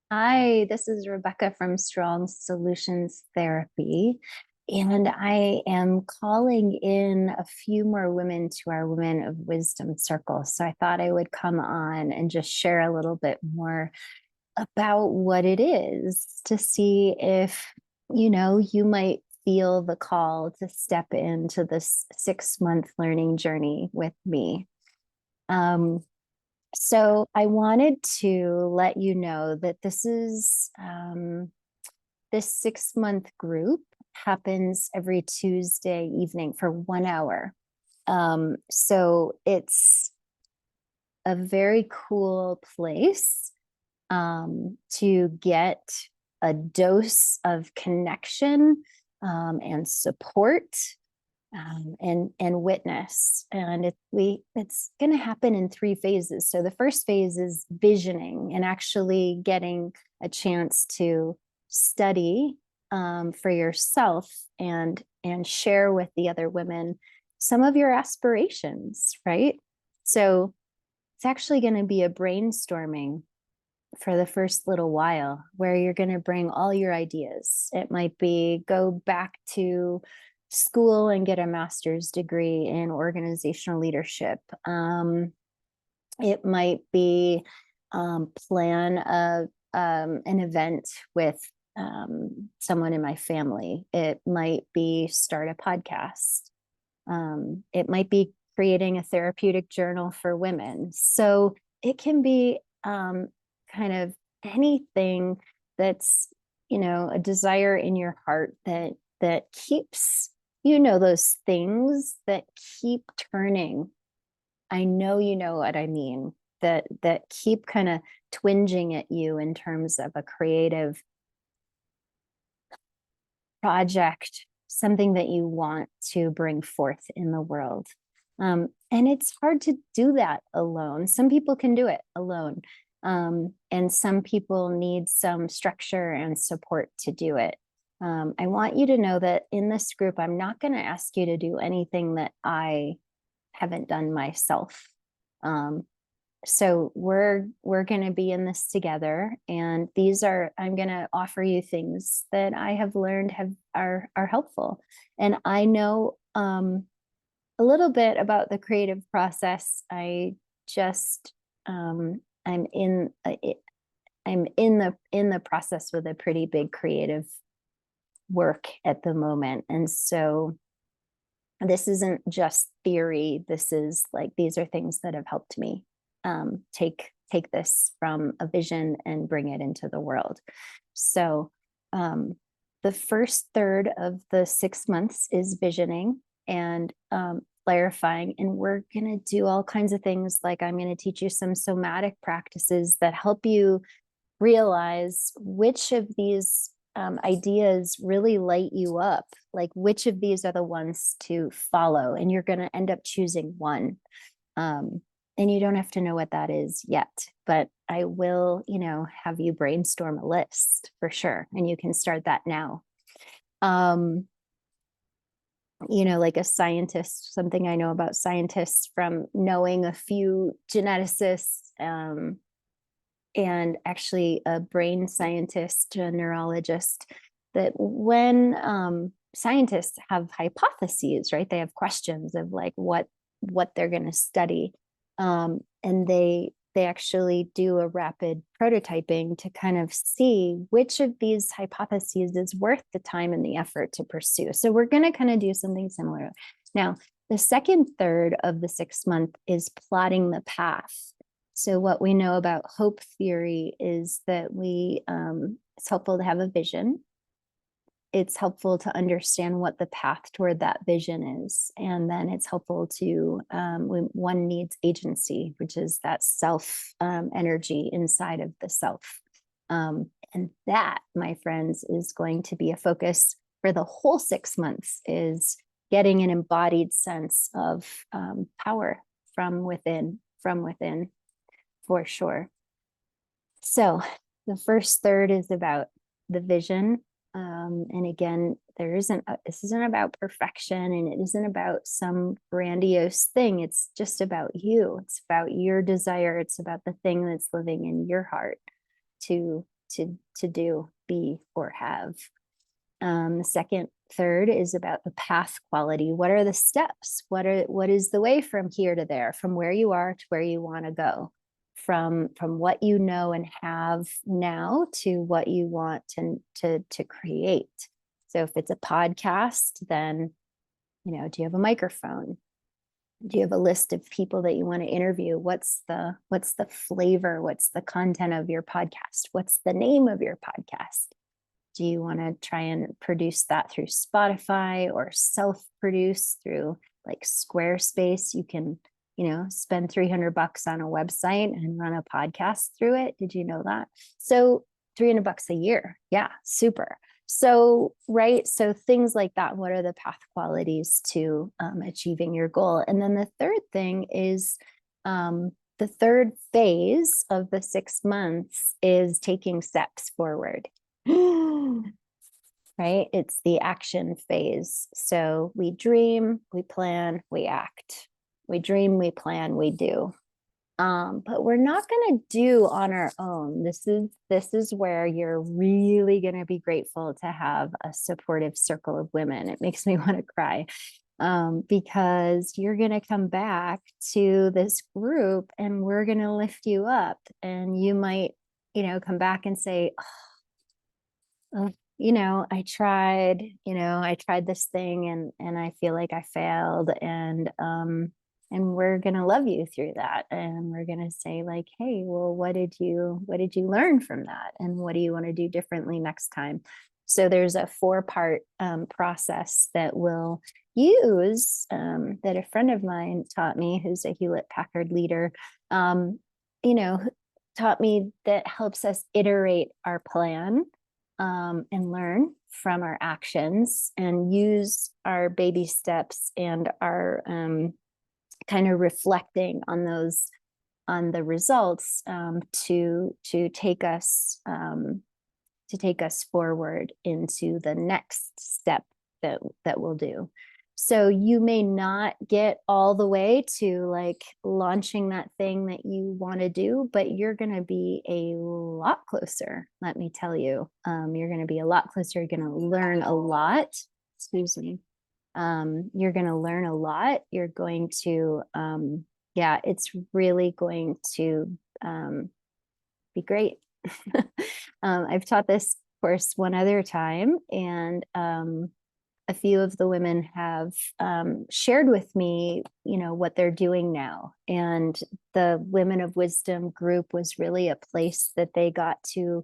Hi, this is Rebecca from Strong Solutions Therapy, and I am calling in a few more women to our Women of Wisdom Circle. So I thought I would come on and just share a little bit more about what it is to see if, you might feel the call to step into this 6 month learning journey with me. Um, so I wanted to let you know that this 6 month group happens every Tuesday evening for 1 hour. So it's a very cool place to get a dose of connection and support and witness. And it's going to happen in 3 phases. So the first phase is visioning and actually getting a chance to study for yourself and share with the other women some of your aspirations, right? So it's actually going to be a brainstorming for the first little while where you're going to bring all your ideas. It might be go back to school and get a master's degree in organizational leadership. It might be plan an event with someone in my family. It might be start a podcast. It might be creating a therapeutic journal for women. So it can be kind of anything that's, a desire in your heart that keeps, those things that keep turning. I know you know what I mean, that keep kind of twinging at you in terms of a creative project, something that you want to bring forth in the world. And it's hard to do that alone. Some people can do it alone. And some people need some structure and support to do it. I want you to know that in this group, I'm not going to ask you to do anything that I haven't done myself. So we're going to be in this together, and I'm going to offer you things that I have learned are helpful. And I know a little bit about the creative process. I just I'm in the process with a pretty big creative work at the moment, and so this isn't just theory. This is like, these are things that have helped me take this from a vision and bring it into the world. So the first third of the 6 months is visioning and clarifying. And we're going to do all kinds of things. Like, I'm going to teach you some somatic practices that help you realize which of these ideas really light you up, like which of these are the ones to follow. And you're going to end up choosing one. And you don't have to know what that is yet, but I will, have you brainstorm a list for sure. And you can start that now. Like a scientist, something I know about scientists from knowing a few geneticists, and actually a brain scientist, a neurologist, that when scientists have hypotheses, right? They have questions of like what they're going to study, and they actually do a rapid prototyping to kind of see which of these hypotheses is worth the time and the effort to pursue. So we're going to kind of do something similar. Now, the second third of the 6 month is plotting the path. So what we know about hope theory is that it's helpful to have a vision. It's helpful to understand what the path toward that vision is. And then it's helpful to, when one needs agency, which is that self energy inside of the self. And that, my friends, is going to be a focus for the whole 6 months, is getting an embodied sense of power from within, for sure. So the first third is about the vision. And again, this isn't about perfection, and it isn't about some grandiose thing. It's just about you. It's about your desire. It's about the thing that's living in your heart to to do, be, or have. The second third is about the path quality. What are the steps? What is the way from here to there, from where you are to where you want to go, from what you know and have now to what you want to create. So if it's a podcast, then, do you have a microphone? Do you have a list of people that you want to interview? What's the flavor? What's the content of your podcast? What's the name of your podcast? Do you want to try and produce that through Spotify or self-produce through like Squarespace? You can, spend $300 on a website and run a podcast through it. Did you know that? So $300 a year. Yeah, super. So, right. So things like that. What are the path qualities to achieving your goal? And then the third thing is the third phase of the 6 months is taking steps forward. Right? It's the action phase. So we dream, we plan, we act. We dream, we plan, we do. But we're not going to do on our own. This is where you're really going to be grateful to have a supportive circle of women. It makes me want to cry. Because you're going to come back to this group and we're going to lift you up, and you might, come back and say, oh, I tried this thing and I feel like I failed, and we're going to love you through that. And we're going to say like, hey, well, what did you learn from that? And what do you want to do differently next time? So there's a 4-part process that we'll use, that a friend of mine taught me, who's a Hewlett Packard leader, taught me, that helps us iterate our plan, and learn from our actions and use our baby steps and our kind of reflecting on the results, to take us forward into the next step that we'll do. So you may not get all the way to like launching that thing that you want to do, but you're going to be a lot closer. Let me tell you, you're going to be a lot closer. You're going to learn a lot. Excuse me. You're going to learn a lot. You're going to, it's really going to be great. I've taught this course one other time, and a few of the women have shared with me, what they're doing now. And the Women of Wisdom group was really a place that they got to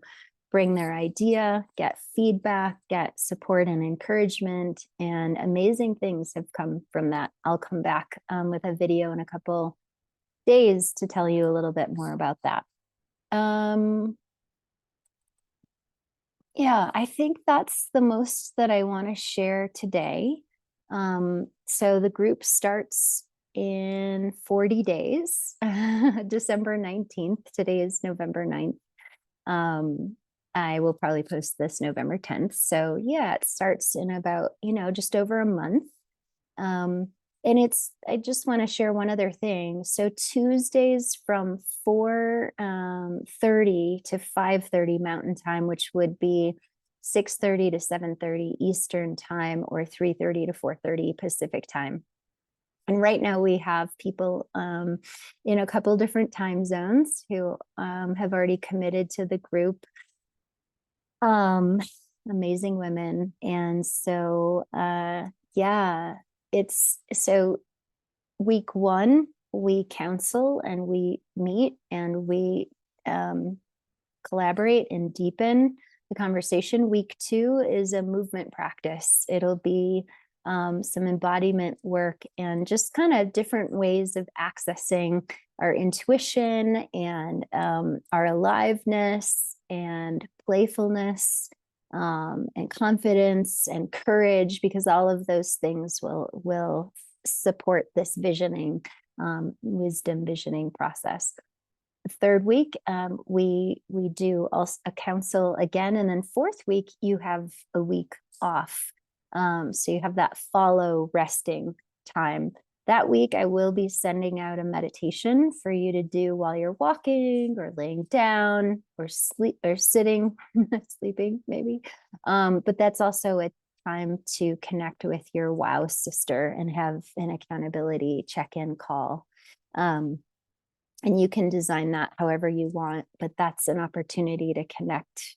bring their idea, get feedback, get support and encouragement, and amazing things have come from that. I'll come back with a video in a couple days to tell you a little bit more about that. Yeah, I think that's the most that I want to share today. So the group starts in 40 days, December 19th. Today is November 9th. I will probably post this November 10th. So yeah, it starts in about, just over a month. And I just want to share one other thing. So Tuesdays from 4:30 to 5:30 Mountain Time, which would be 6:30 to 7:30 Eastern Time, or 3:30 to 4:30 Pacific Time. And right now we have people in a couple different time zones who have already committed to the group. Amazing women. And so, it's so week 1, we counsel and we meet and we collaborate and deepen the conversation. Week 2 is a movement practice. It'll be some embodiment work and just kind of different ways of accessing our intuition and our aliveness and playfulness, and confidence and courage, because all of those things will support this wisdom visioning process. The 3rd week, we do also a counsel again, and then 4th week you have a week off, so you have that follow resting time. that week, I will be sending out a meditation for you to do while you're walking or laying down or sleep or sitting, sleeping maybe. But that's also a time to connect with your wow sister and have an accountability check-in call. And you can design that however you want, but that's an opportunity to connect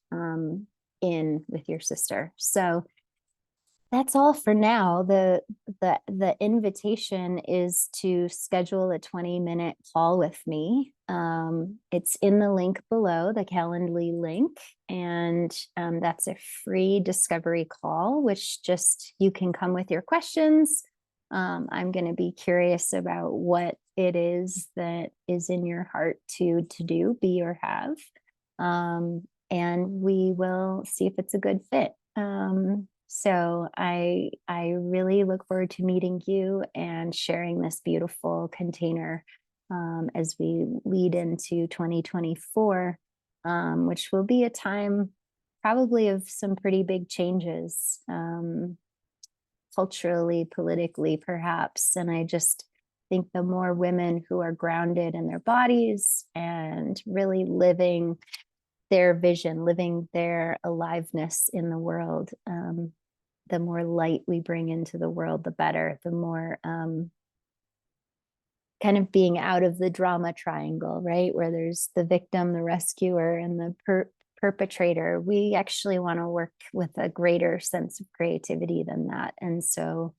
in with your sister. So that's all for now. The invitation is to schedule a 20-minute call with me. It's in the link below, the Calendly link, and that's a free discovery call, which just you can come with your questions. I'm going to be curious about what it is that is in your heart to do, be, or have. And we will see if it's a good fit. So I really look forward to meeting you and sharing this beautiful container as we lead into 2024, which will be a time probably of some pretty big changes, culturally, politically, perhaps. And I just think the more women who are grounded in their bodies and really living their vision, living their aliveness in the world, the more light we bring into the world, the better, the more kind of being out of the drama triangle, right? Where there's the victim, the rescuer, and the perpetrator. We actually want to work with a greater sense of creativity than that. And so,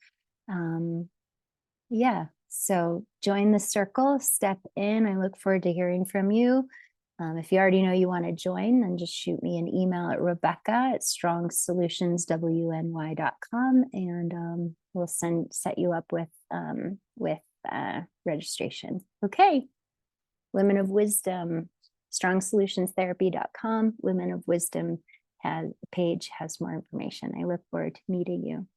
yeah, so join the circle, step in. I look forward to hearing from you. If you already know you want to join, then just shoot me an email at Rebecca@strongsolutionswny.com, and we'll set you up with registration. Okay, Women of Wisdom, strongsolutionsTherapy.com. Women of Wisdom page has more information. I look forward to meeting you.